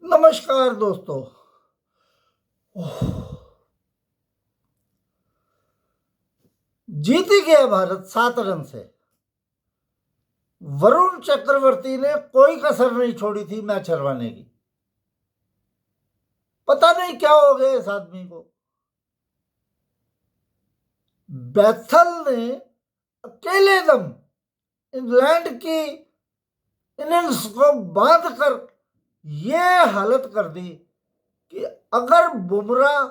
नमस्कार दोस्तों। जीत ही गया भारत 7 रन से। वरुण चक्रवर्ती ने कोई कसर नहीं छोड़ी थी मैच हरवाने की। पता नहीं क्या हो गया इस आदमी को। बैथल ने अकेले दम इंग्लैंड की इनिंग्स को बांध कर यह हालत कर दी कि अगर बुमराह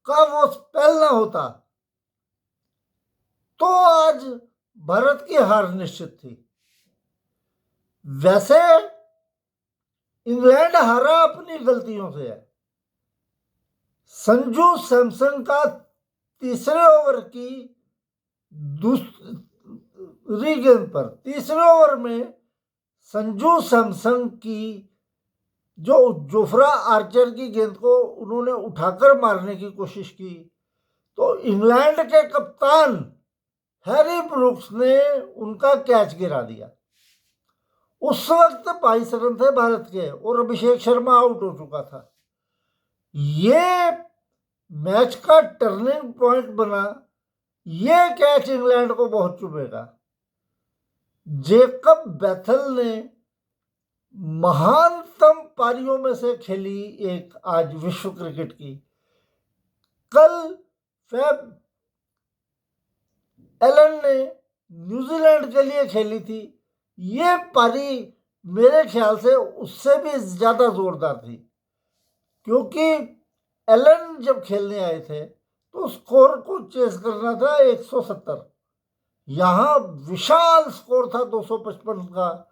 का वो स्पेल ना होता तो आज भारत की हार निश्चित थी। वैसे इंग्लैंड हारा अपनी गलतियों से है। संजू सैमसन का तीसरे ओवर की दूसरी गेंद पर तीसरे ओवर में संजू सैमसन की जो जोफ्रा आर्चर की गेंद को उन्होंने उठाकर मारने की कोशिश की तो इंग्लैंड के कप्तान हैरी ब्रूक्स ने उनका कैच गिरा दिया। उस वक्त 22 रन थे भारत के और अभिषेक शर्मा आउट हो चुका था। ये मैच का टर्निंग पॉइंट बना। ये कैच इंग्लैंड को बहुत चुभेगा। जेकब बैथल ने महानतम पारियों में से खेली एक आज विश्व क्रिकेट की। कल फैब एलन ने न्यूजीलैंड के लिए खेली थी। ये पारी मेरे ख्याल से उससे भी ज्यादा जोरदार थी, क्योंकि एलन जब खेलने आए थे तो स्कोर को चेस करना था 170। यहां विशाल स्कोर था 255 का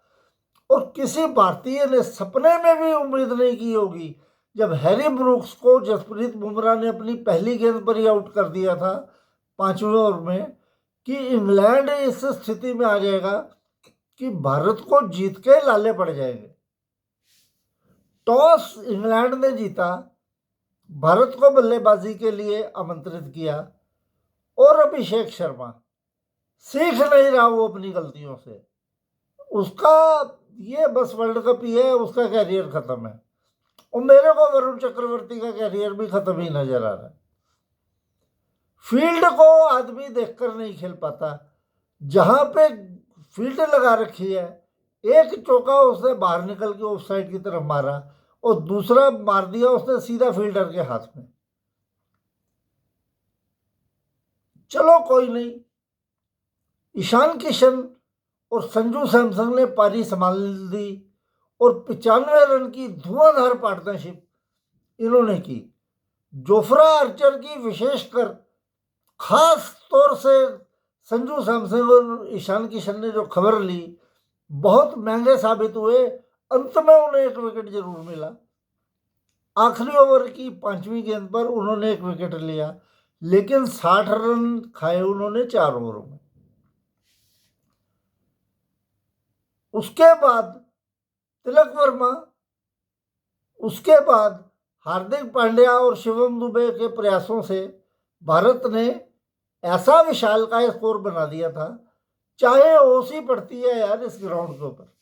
और किसी भारतीय ने सपने में भी उम्मीद नहीं की होगी जब हैरी ब्रूक्स को जसप्रीत बुमराह ने अपनी पहली गेंद पर ही आउट कर दिया था 5वें ओवर में कि इंग्लैंड इस स्थिति में आ जाएगा कि भारत को जीत के लाले पड़ जाएंगे। टॉस इंग्लैंड ने जीता, भारत को बल्लेबाजी के लिए आमंत्रित किया और अभिषेक शर्मा सीख नहीं रहा वो अपनी गलतियों से। उसका ये बस वर्ल्ड कप ही है, उसका कैरियर खत्म है और मेरे को वरुण चक्रवर्ती का कैरियर भी खत्म ही नजर आ रहा है। फील्ड को आदमी देखकर नहीं खेल पाता। जहां पे फील्ड लगा रखी है, एक चौका उसने बाहर निकल के ऑफ साइड की तरफ मारा और दूसरा मार दिया उसने सीधा फील्डर के हाथ में। चलो कोई नहीं, ईशान किशन और संजू सैमसन ने पारी संभाल दी और 95 रन की धुआंधार पार्टनरशिप इन्होंने की। जोफ्रा आर्चर की विशेषकर खास तौर से संजू सैमसन और ईशान किशन ने जो खबर ली बहुत महंगे साबित हुए। अंत में उन्हें एक विकेट जरूर मिला। आखिरी ओवर की 5वीं गेंद पर उन्होंने एक विकेट लिया, लेकिन 60 रन खाए उन्होंने 4 ओवरों में। उसके बाद तिलक वर्मा, उसके बाद हार्दिक पांड्या और शिवम दुबे के प्रयासों से भारत ने ऐसा विशालकाय स्कोर बना दिया था। चाहे ओसी पड़ती है यार इस ग्राउंड के ऊपर,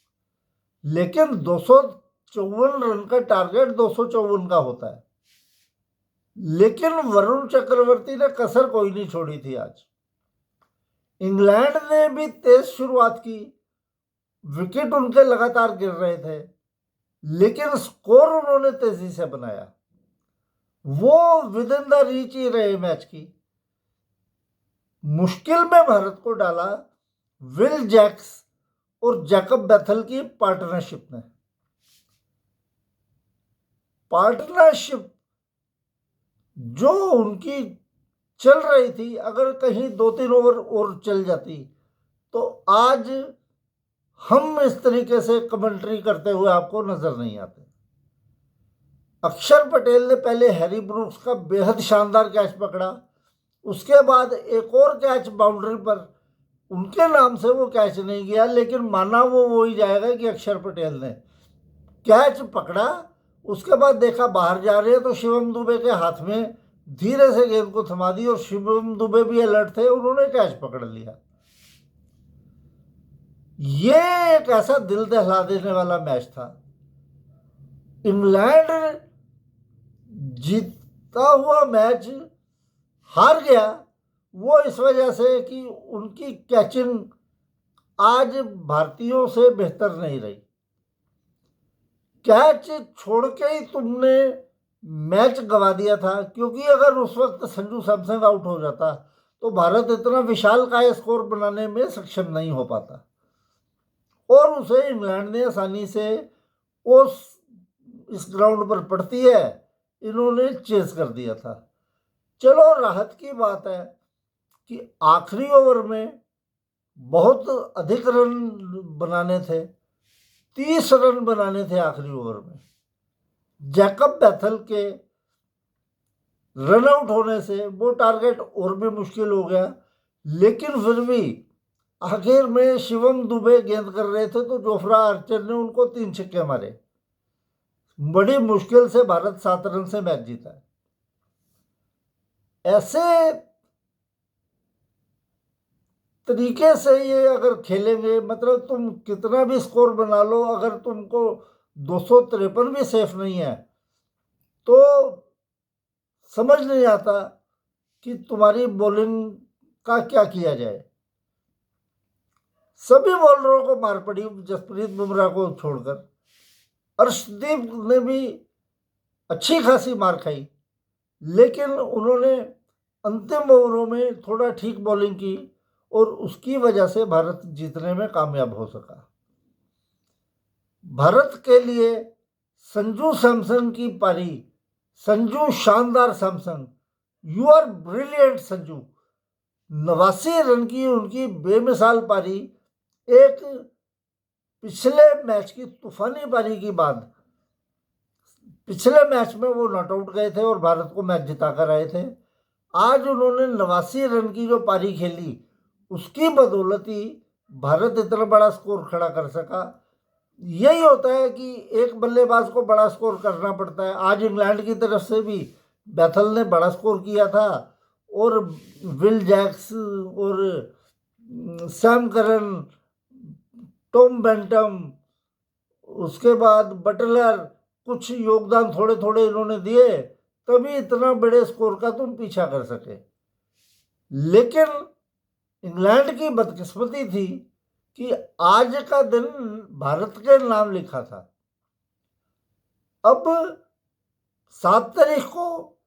लेकिन 254 रन का टारगेट 254 का होता है। लेकिन वरुण चक्रवर्ती ने कसर कोई नहीं छोड़ी थी आज। इंग्लैंड ने भी तेज शुरुआत की, विकेट उनके लगातार गिर रहे थे, लेकिन स्कोर उन्होंने तेजी से बनाया। वो विद इन द रीच ही रहे मैच की। मुश्किल में भारत को डाला विल जैक्स और जैकब बैथल की पार्टनरशिप ने। पार्टनरशिप जो उनकी चल रही थी, अगर कहीं 2-3 ओवर और चल जाती तो आज हम इस तरीके से कमेंट्री करते हुए आपको नजर नहीं आते। अक्षर पटेल ने पहले हैरी ब्रूक्स का बेहद शानदार कैच पकड़ा, उसके बाद एक और कैच बाउंड्री पर उनके नाम से वो कैच नहीं गया, लेकिन माना वो वही जाएगा कि अक्षर पटेल ने कैच पकड़ा। उसके बाद देखा बाहर जा रहे हैं तो शिवम दुबे के हाथ में धीरे से गेंद को थमा दी और शिवम दुबे भी अलर्ट थे, उन्होंने कैच पकड़ लिया। ये एक ऐसा दिल दहला देने वाला मैच था। इंग्लैंड जीता हुआ मैच हार गया, वो इस वजह से कि उनकी कैचिंग आज भारतीयों से बेहतर नहीं रही। कैच छोड़ के ही तुमने मैच गंवा दिया था, क्योंकि अगर उस वक्त संजू सैमसन आउट हो जाता तो भारत इतना विशाल काय स्कोर बनाने में सक्षम नहीं हो पाता, और उसे इंग्लैंड ने आसानी से उस इस ग्राउंड पर पड़ती है इन्होंने चेस कर दिया था। चलो, राहत की बात है कि आखिरी ओवर में बहुत अधिक रन बनाने थे, 30 रन बनाने थे आखिरी ओवर में। जैकब बैथल के रन आउट होने से वो टारगेट और भी मुश्किल हो गया, लेकिन फिर भी आखिर में शिवम दुबे गेंद कर रहे थे तो जोफ्रा आर्चर ने उनको 3 छक्के मारे। बड़ी मुश्किल से भारत 7 रन से मैच जीता। ऐसे तरीके से ये अगर खेलेंगे, मतलब तुम कितना भी स्कोर बना लो, अगर तुमको 253 भी सेफ नहीं है तो समझ नहीं आता कि तुम्हारी बॉलिंग का क्या किया जाए। सभी बॉलरों को मार पड़ी जसप्रीत बुमराह को छोड़कर। अर्शदीप ने भी अच्छी खासी मार खाई, लेकिन उन्होंने अंतिम ओवरों में थोड़ा ठीक बॉलिंग की और उसकी वजह से भारत जीतने में कामयाब हो सका। भारत के लिए संजू सैमसन की पारी, संजू शानदार Samson, you are brilliant Sanju. 89 run की उनकी बेमिसाल पारी, एक पिछले मैच की तूफानी पारी की बाद। पिछले मैच में वो नॉट आउट गए थे और भारत को मैच जिताकर आए थे। आज उन्होंने 89 रन की जो पारी खेली, उसकी बदौलत ही भारत इतना बड़ा स्कोर खड़ा कर सका। यही होता है कि एक बल्लेबाज को बड़ा स्कोर करना पड़ता है। आज इंग्लैंड की तरफ से भी बैथल ने बड़ा स्कोर किया था, और विल जैक्स और सैम करन, टॉम बेंटम, उसके बाद बटलर, कुछ योगदान थोड़े थोड़े इन्होंने दिए, तभी इतना बड़े स्कोर का तुम पीछा कर सके। लेकिन इंग्लैंड की बदकिस्मती थी कि आज का दिन भारत के नाम लिखा था। अब 7 तारीख को,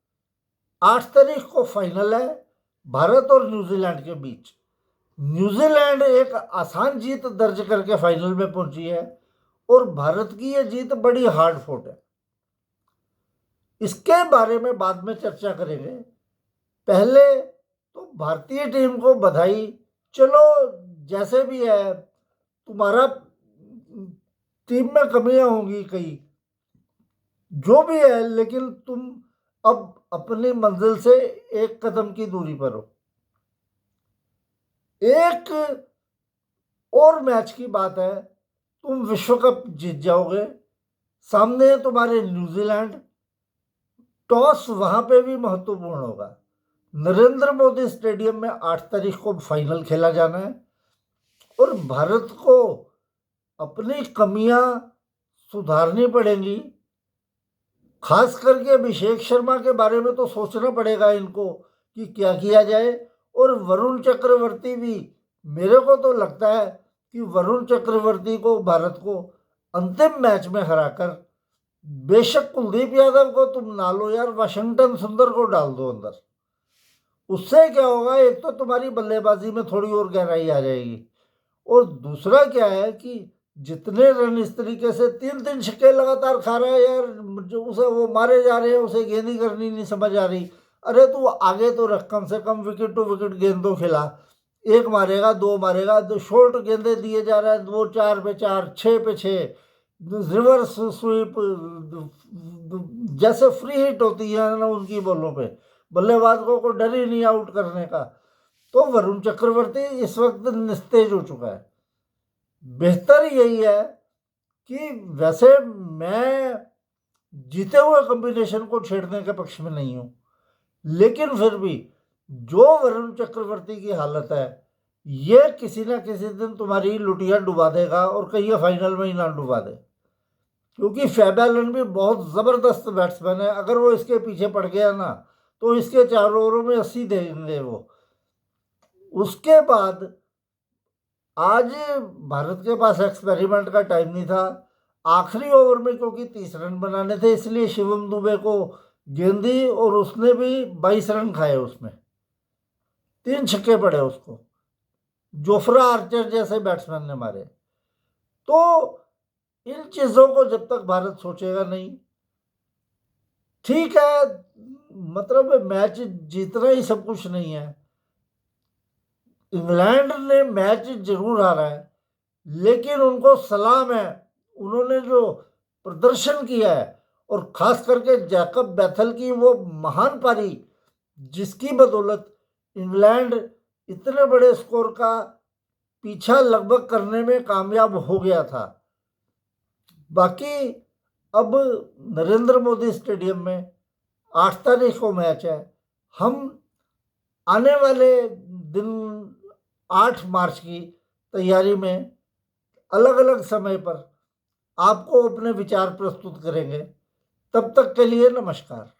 8 तारीख को फाइनल है भारत और न्यूजीलैंड के बीच। न्यूजीलैंड एक आसान जीत दर्ज करके फाइनल में पहुंची है, और भारत की यह जीत बड़ी हार्ड फॉट है। इसके बारे में बाद में चर्चा करेंगे। पहले तो भारतीय टीम को बधाई। चलो, जैसे भी है, तुम्हारा टीम में कमियां होंगी कई, जो भी है, लेकिन तुम अब अपनी मंजिल से एक कदम की दूरी पर हो। एक और मैच की बात है, तुम विश्व कप जीत जाओगे। सामने है तुम्हारे न्यूजीलैंड। टॉस वहां पे भी महत्वपूर्ण होगा। नरेंद्र मोदी स्टेडियम में 8 तारीख को फाइनल खेला जाना है, और भारत को अपनी कमियां सुधारनी पड़ेंगी। खास करके अभिषेक शर्मा के बारे में तो सोचना पड़ेगा इनको कि क्या किया जाए। और वरुण चक्रवर्ती भी, मेरे को तो लगता है कि वरुण चक्रवर्ती को भारत को अंतिम मैच में हराकर, बेशक कुलदीप यादव को तुम ना लो यार, वाशिंगटन सुंदर को डाल दो अंदर। उससे क्या होगा, एक तो तुम्हारी बल्लेबाजी में थोड़ी और गहराई आ जाएगी, और दूसरा क्या है कि जितने रन इस तरीके से 3-3 छक्के लगातार खा रहा है यार, जो उसे वो मारे जा रहे हैं, उसे गेंदी करनी नहीं समझ आ रही। अरे तू आगे तो रख, कम से कम विकेट टू विकेट गेंद तो खिला। 1 मारेगा, 2 मारेगा, तो शॉर्ट गेंदे दिए जा रहा है, 2 4 पे 4, 6 पे 6, रिवर्स स्वीप, जैसे फ्री हिट होती है ना उनकी बॉलों पे, बल्लेबाज को डर ही नहीं आउट करने का। तो वरुण चक्रवर्ती इस वक्त निस्तेज हो चुका है। बेहतर यही है कि वैसे मैं जीते हुए कॉम्बिनेशन को छेड़ने के पक्ष में नहीं हूं, लेकिन फिर भी जो वरुण चक्रवर्ती की हालत है, ये किसी ना किसी दिन तुम्हारी लुटिया डुबा देगा, और कहीं फाइनल में ही ना डुबा दे। क्योंकि फैब एलन भी बहुत ज़बरदस्त बैट्समैन है। अगर वो इसके पीछे पड़ गया ना तो इसके 4 ओवरों में 80 देंगे वो। उसके बाद आज भारत के पास एक्सपेरिमेंट का टाइम नहीं था। आखिरी ओवर में क्योंकि 30 रन बनाने थे, इसलिए शिवम दुबे को गेंद दी और उसने भी 22 रन खाए। उसमें 3 छक्के पड़े उसको, जोफ्रा आर्चर जैसे बैट्समैन ने मारे। तो इन चीजों को जब तक भारत सोचेगा नहीं, ठीक है, मतलब मैच जीतना ही सब कुछ नहीं है। इंग्लैंड ने मैच जरूर हारा है, लेकिन उनको सलाम है, उन्होंने जो प्रदर्शन किया है, और खास करके जैकब बैथल की वो महान पारी, जिसकी बदौलत इंग्लैंड इतने बड़े स्कोर का पीछा लगभग करने में कामयाब हो गया था। बाकी अब नरेंद्र मोदी स्टेडियम में 8 तारीख को मैच है। हम आने वाले दिन 8 मार्च की तैयारी में अलग अलग समय पर आपको अपने विचार प्रस्तुत करेंगे। तब तक के लिए नमस्कार।